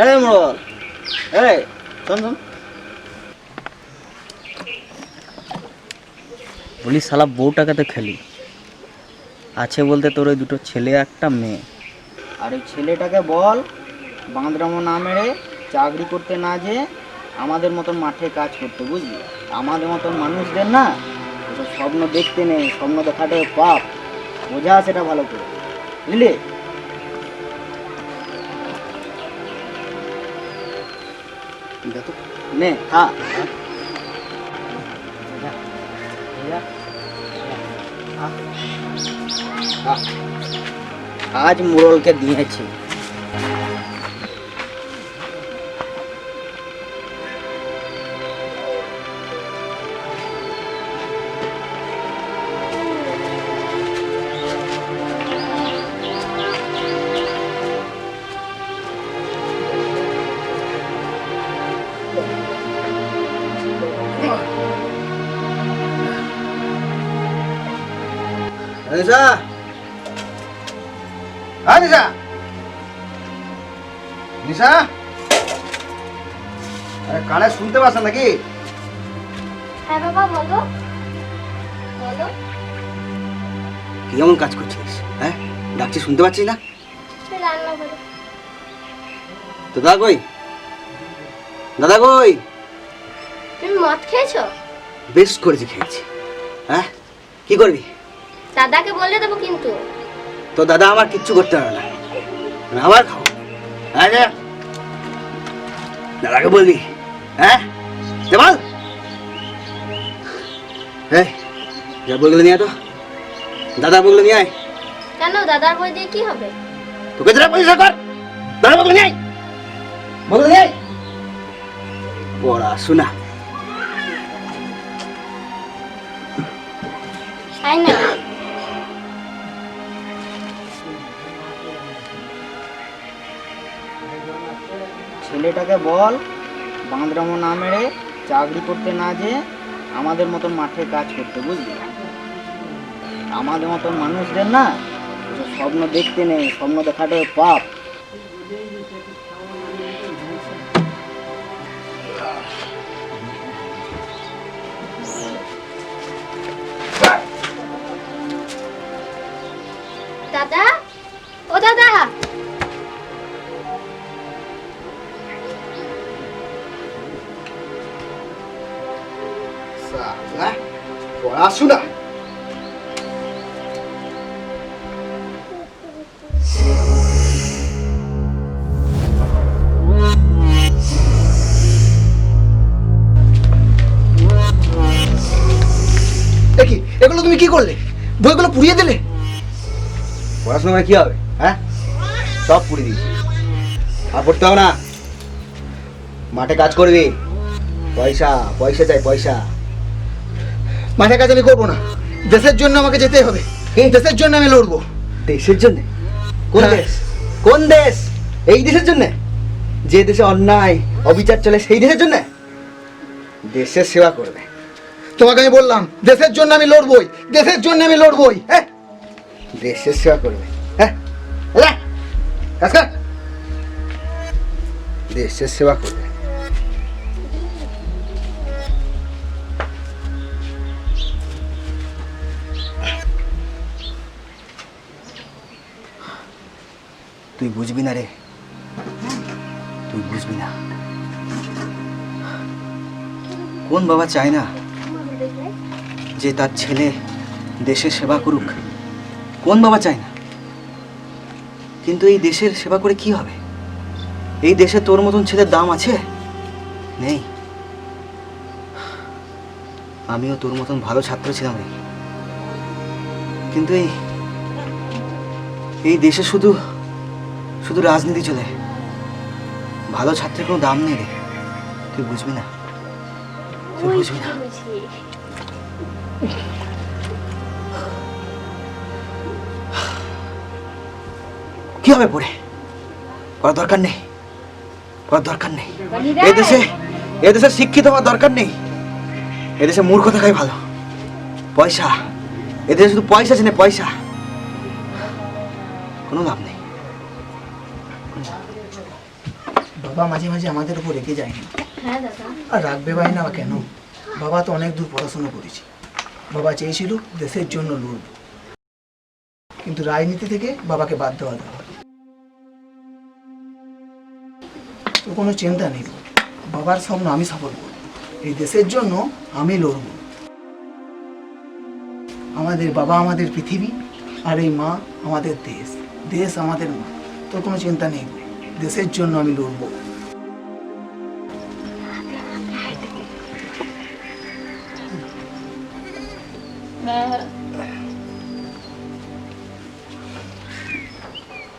এই মোড়ল, এই শোন শোন, বলি শালা বউটাকে তো খেলি আছে বলতে তোর ওই দুটো ছেলে একটা মেয়ে, আর ওই ছেলেটাকে বল বাঁদরামো না মেরে চাকরি করতে না যে আমাদের মতন মাঠে কাজ করতে, বুঝলি? আমাদের মতন মানুষদের না ওসব স্বপ্ন দেখতে নেই, স্বপ্ন দেখাটা পাপ, বোঝা সেটা ভালো করে, বুঝলি? নে খা। আজ মুরলকে দিয়েছি। নিশা, হ্যাঁ নিশা, নিশা, আরে কানে শুনতে পাচ্ছ নাকি? হ্যাঁ বাবা বলো বলো। কি এমন কাজ করছিস? হ্যাঁ, ডাকছি শুনতে পাচ্ছিস না? রান্না করো। তো দাদা কই? দাদা কই? তুমি মদ খেয়েছো? বেশ করেছি, খেয়েছি। হ্যাঁ, কি করবি? দাদাকে বলে দেবো কিন্তু। তো দাদা আমার কিচ্ছু করতে হবে না, আমি আবার খাবো। হ্যাঁ রে, দাদাকে বলবি? হ্যাঁ বল। এই যা বলগুলো নিয়ে আয় তো, দাদা বলগুলো নিয়ে আয়। কেন দাদার বই দিয়ে কি হবে? তোকে তোরা পয়সা কর, দাদা বলগুলো নিয়ে আয়, বলগুলো নিয়ে আয়। পড়াশোনা আয় না। ছেলেটাকে বল বাঁদরামো না মেরে চাকরি করতে না যে আমাদের মতন মাঠে কাজ করতে, বুঝলি? আমাদের মতন মানুষদের না ওসব স্বপ্ন দেখতে নেই, স্বপ্ন দেখাটা পাপ। দাদা, ও দাদা। পড়াশোনা দেখি এগুলো তুমি কি করলে? বইগুলো পুড়িয়ে দিলে? পড়াশোনা করে কি হবে? হ্যাঁ, সব পুড়িয়ে দিয়েছি। আর পড়তে হবে না, মাঠে কাজ করবি, পয়সা পয়সা চাই, পয়সা। মাঠে কাজ আমি করবো না, দেশের জন্য আমাকে যেতে হবে, দেশের জন্য আমি লড়বো। দেশের জন্য? কোন হ্যাঁ। দেশ? কোন দেশ? এই দেশের জন্য? যে দেশে অন্যায় অবিচার চলে সেই দেশের জন্য? দেশের সেবা করবে। তোমাকে আমি বললাম দেশের জন্য আমি লড়বই, দেশের জন্য আমি লড়বই। হ্যাঁ, দেশের সেবা করবে। হ্যাঁ, কাজ কর। দেশের সেবা করবে। তুই বুঝবি না রে, তুই বুঝবি না। কোন বাবা চায় না যে তার ছেলে দেশের সেবা করুক? কোন বাবা চায় না? কিন্তু এই দেশের সেবা করে কি হবে? এই দেশে তোর মতন ছেলের দাম আছে? নেই। আমিও তোর মতন ভালো ছাত্র ছিলাম রে, কিন্তু এই দেশে শুধু শুধু রাজনীতি চলে, ভালো ছাত্রের কোনো দাম নেই রে। তুই বুঝবি না, তুই বুঝবি না। কি হবে পড়ে? পড়ার দরকার নেই, পড়ার দরকার নেই। এদেশে শিক্ষিত হওয়ার দরকার নেই। এদেশে মূর্খ থাকাই ভালো। পয়সা, এদেশে শুধু পয়সা চেনে, পয়সা, কোনো লাভ নেই। বাবা মাঝে মাঝে আমাদের উপর রেগে যায় না, হ্যাঁ দাদা। আর রাখবে ভাই না কেন? বাবা তো অনেক দূর পড়াশোনা করেছে, বাবা চেয়েছিল দেশের জন্য লড়ব, কিন্তু রাজনীতি থেকে বাবাকে বাদ দেওয়া দেওয়া। তো কোনো চিন্তা নেই, বাবার স্বপ্ন আমি সফল করব, এই দেশের জন্য আমি লড়ব। আমাদের বাবা আমাদের পৃথিবী, আর এই মা আমাদের দেশ, দেশ আমাদের মা। তোর কোনো চিন্তা নেই, দেশের জন্য আমি লড়ব।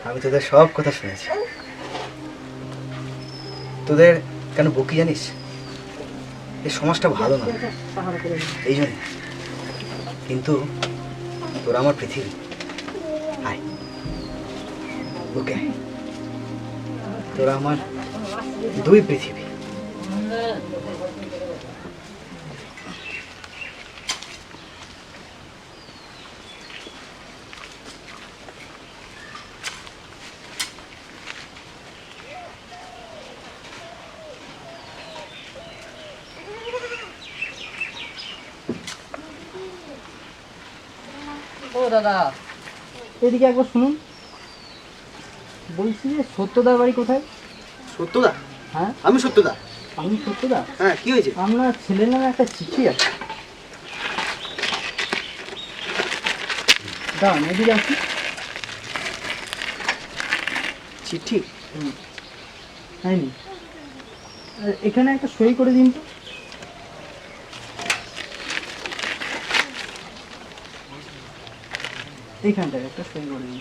আমি তোদের সব কথা শুনেছি। তোদের কেন বকি জানিস? এই সমাজটা ভালো না, এই জন্য। কিন্তু তোরা আমার পৃথিবী। আয় ওকে, তোরা আমার দুই পৃথিবী। ও দাদা, এদিকে একবার শুনুন। বলছি যে সত্যদার বাড়ি কোথায়? সত্যদা? হ্যাঁ আমি সত্যদা। আমি সত্যদা। হ্যাঁ, কি হয়েছে? আপনার ছেলের নামে একটা চিঠি আছে। দাঁড়ান, এদিকে আসি। চিঠি? হয়নি, এখানে একটা সই করে দিন তো। এইখানটায় একটা সই করে দিন।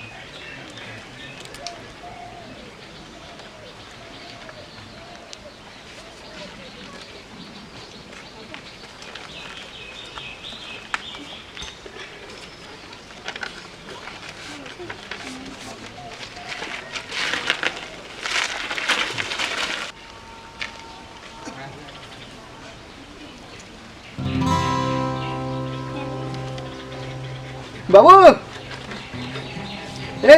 বাবু, এ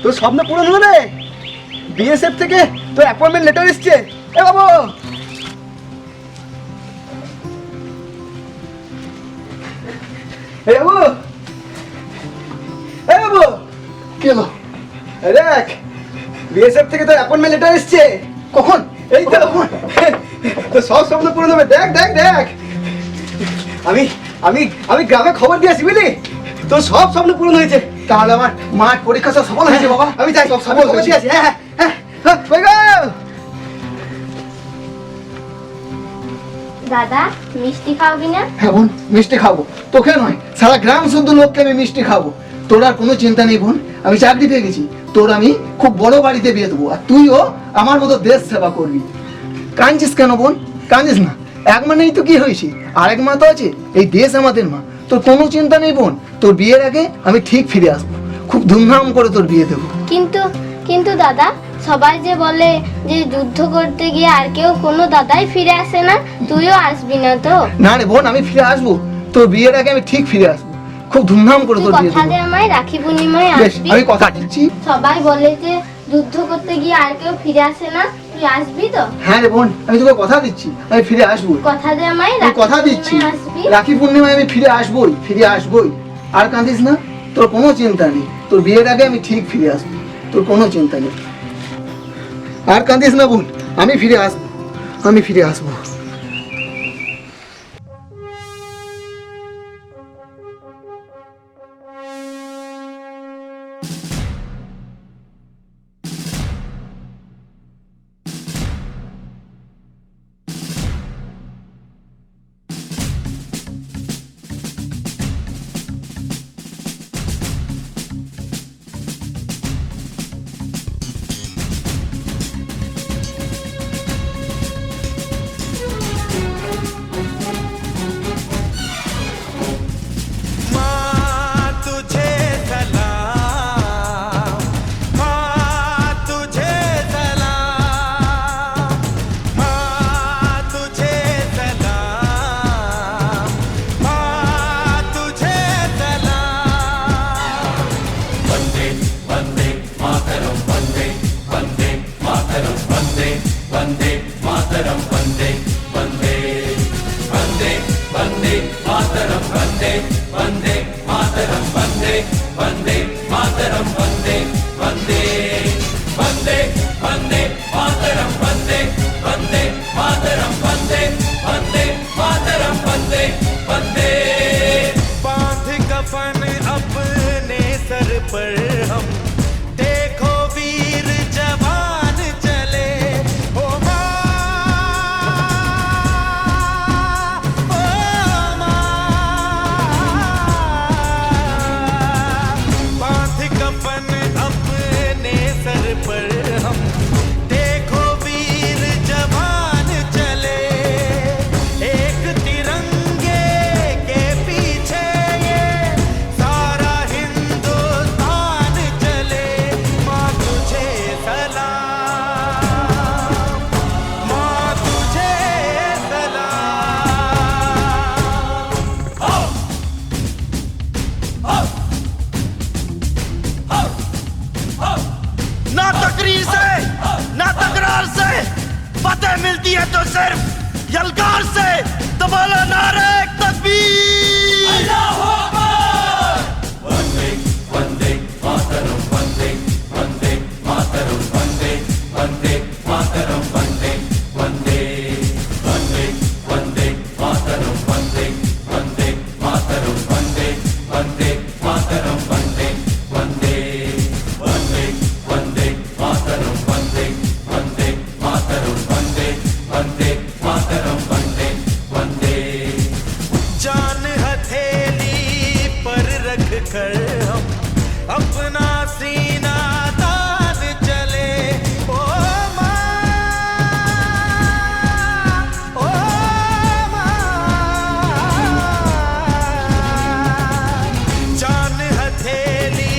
তোর স্বপ্ন পূরণ হলো রে। বিএসএফ থেকে তোর অ্যাপয়েন্টমেন্ট লেটার এসছে। এ বাবু, এ বাবু, এ বাবু, কি হলো? এই দেখ, বিএসএফ থেকে তোর অ্যাপয়েন্টমেন্ট লেটার এসছে। কখন? এই তো, তোর সব স্বপ্ন পূরণ হবে। দেখ দেখ দেখ, আমি আমি আমি গ্রামে খবর দিয়ে আসি, বুঝলি? তোর সব স্বপ্ন পূরণ হয়েছে। তাহলে আমার মাঠ পরীক্ষা সব সফল হয়েছে বাবা। আমি যাই, সব আমি সফল খবর হয়েছে। দিয়ে আসি। হ্যাঁ হ্যাঁ হ্যাঁ, কই গো? দাদা, মিষ্টি খাওয়াবি না? হ্যাঁ বোন, মিষ্টি খাবো। তোকে নয়, সারা গ্রাম শুদ্ধ লোককে আমি মিষ্টি খাবো। তোর আর কোনো চিন্তা নেই বোন, আমি চাকরি পেয়ে গেছি। তোর আমি খুব বড় বাড়িতে বিয়ে দেবো, আর তুইও আমার মতো দেশ সেবা করবি। কাঁদছিস কেন বোন? কাঁদিস না। এক মানেই তো কি হয়েছে, আরেক মা তো আছে। এই দেশ আমাদের মা। তোর কোনো চিন্তা নেই বোন, তোর বিয়ের আগে আমি ঠিক ফিরে আসবো। খুব ধুমধাম করে তোর বিয়ে দেবো। কিন্তু কিন্তু দাদা, সবাই যে বলে যে যুদ্ধ করতে গিয়ে আর কেউ কোনো দাদাই ফিরে আসে না, তুইও আসবি না তো? না রে বোন, আমি ফিরে আসবো। তোর বিয়ের আগে আমি ঠিক ফিরে আসবো। খুব ধুমধাম করে তুই তোর বিয়ে কথা দে দেবো। আমায়, রাখি পূর্ণিমায় বেশ, আসবি। আমি কথা দিচ্ছি। সবাই বলে যে যুদ্ধ করতে গিয়ে আর কেউ ফিরে আসে না, তুই আসবি তো? হ্যাঁ রে বোন, আমি তোকে কথা দিচ্ছি, আমি ফিরে আসবো। কথা দে আমায়, আমি রাখি কথা দিচ্ছি, পূর্ণিমায় আসবি। রাখি পূর্ণিমায় আমি ফিরে আসবোই, ফিরে আসবোই। আর কাঁদিস না, তোর কোনো চিন্তা নেই। তোর বিয়ের আগে আমি ঠিক ফিরে আসবো, তোর কোনো চিন্তা নেই। আর কাঁদিস না বোন, আমি ফিরে আসবো, আমি ফিরে আসবো। यलगार से दबाला नारे तकबीर। अल्लाहू अकबर। वंदे वंदे मातरम, वंदे वंदे मातरम, वंदे वंदे मातरम, वंदे वंदे वंदे वंदे मातरम, वंदे वंदे मातरम, वंदे वंदे मातरम, वंदे वंदे वंदे वंदे मातरम, वंदे वंदे मातरम, वंदे वंदे मातरम, वंदे वंदे। जान हथेली पर रख कर हम अपना सीना तान चले। ओ माँ, ओ माँ, जान हथेली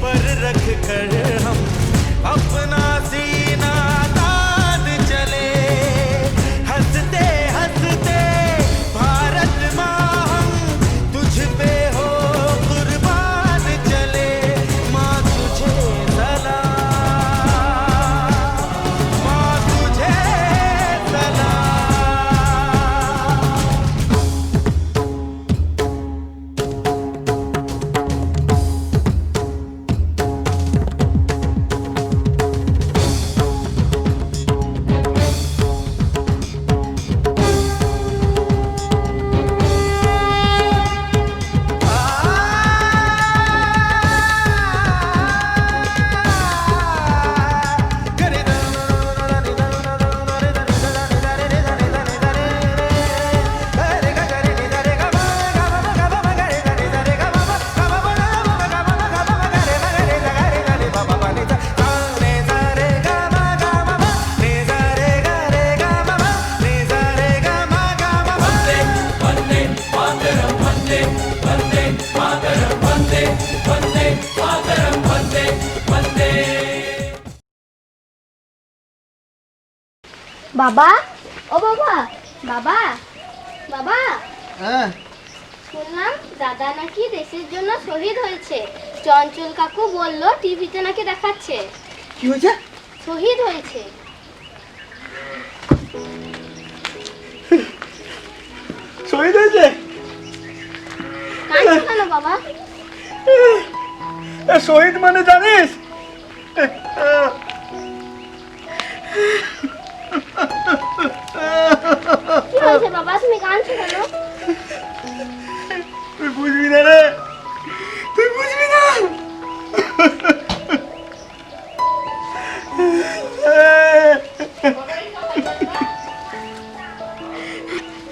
पर रख कर हम अपना सीना तान चले। हंसते हंसते भारत माँ हम तुझ पे हो कुर्बान चले। माँ तुझे सलाम, माँ तुझे सलाम। বাবা, ও বাবা, বাবা, বাবা, হ্যাঁ, শুনলাম দাদা নাকি দেশের জন্য শহীদ হয়েছে। চঞ্চল কাকু বলল টিভিতে নাকি দেখাচ্ছে। কি হয়েছে? শহীদ হয়েছে। শহীদ হয়েছে? কাঁদছো কেন বাবা? শহীদ মানে জানিস? কি হয়েছে বাবা, তুমি কাঁদছো কেন? তুই বুঝবি না রে, তুই বুঝবি না।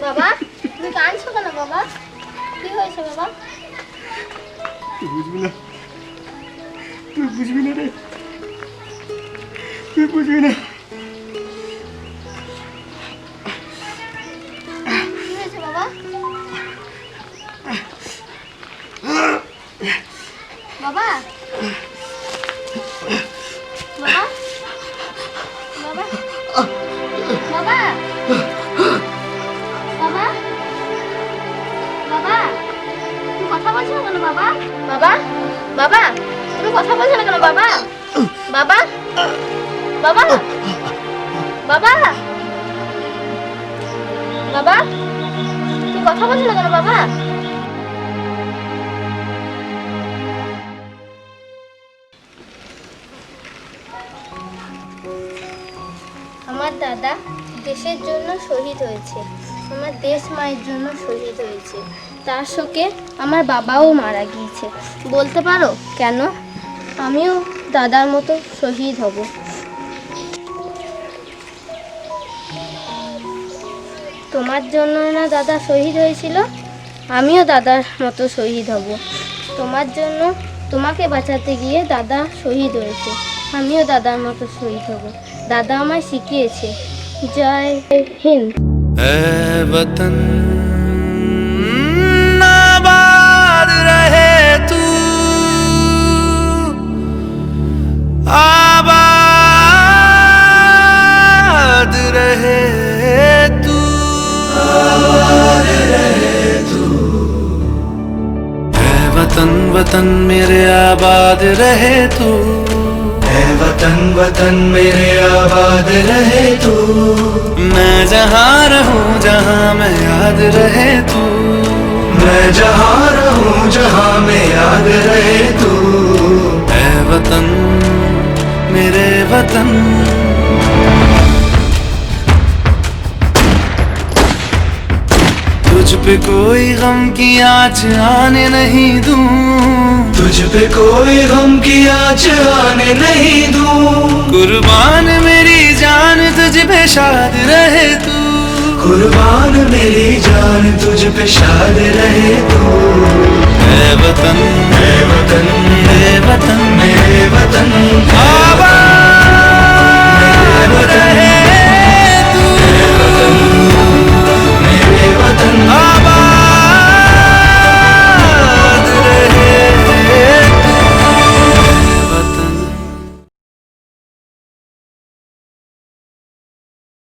বাবা, তুমি কাঁদছো কেন বাবা? কি হয়েছে বাবা? তুই বুঝবি না, তুই বুঝবি না রে, তুই বুঝবি না। কি হয়েছে বাবা? বাবা, বাবা, বাবা, বাবা, বাবা, বাবা, তুমি কথা বলছো না কেন বাবা? বাবা, বাবা, তুমি কথা বলছো না কেন বাবা? বাবা, বাবা, বাবা, বাবা, তুমি কথা বলছো না কেন বাবা? আমার দাদা দেশের জন্য শহীদ হয়েছে, আমার দেশ মায়ের জন্য শহীদ হয়েছে। তার শোকে আমার বাবাও মারা গিয়েছে। বলতে পারো কেন? আমিও দাদার মতো শহীদ হব। তোমার জন্য না দাদা শহীদ হয়েছিল, আমিও দাদার মতো শহীদ হব। তোমার জন্য, তোমাকে বাঁচাতে গিয়ে দাদা শহীদ হয়েছে, আমিও দাদার মতো শহীদ হব। দাদা আমায় শিখিয়েছে। জয় হিন্দ। ऐ वतन आबाद रहे तू, आबाद रहे तू, आबाद रहे तू। ऐ वतन वतन मेरे आबाद रहे तू, ऐ वतन वतन मेरे आबाद रहे तू। मैं जहाँ रहूं जहाँ में याद रहे तू, मैं जहाँ रहूं जहाँ में याद रहे तू। ऐ वतन मेरे वतन, तुझ पे कोई गम की आँच आने नहीं दूं, तुझ पे कोई गम की आँच आने नहीं दूं। कुर्बान मेरी जान तुझ पे शाद रहे तू, कुर्बान मेरी जान तुझ पे शाद रहे तू। ऐ वतन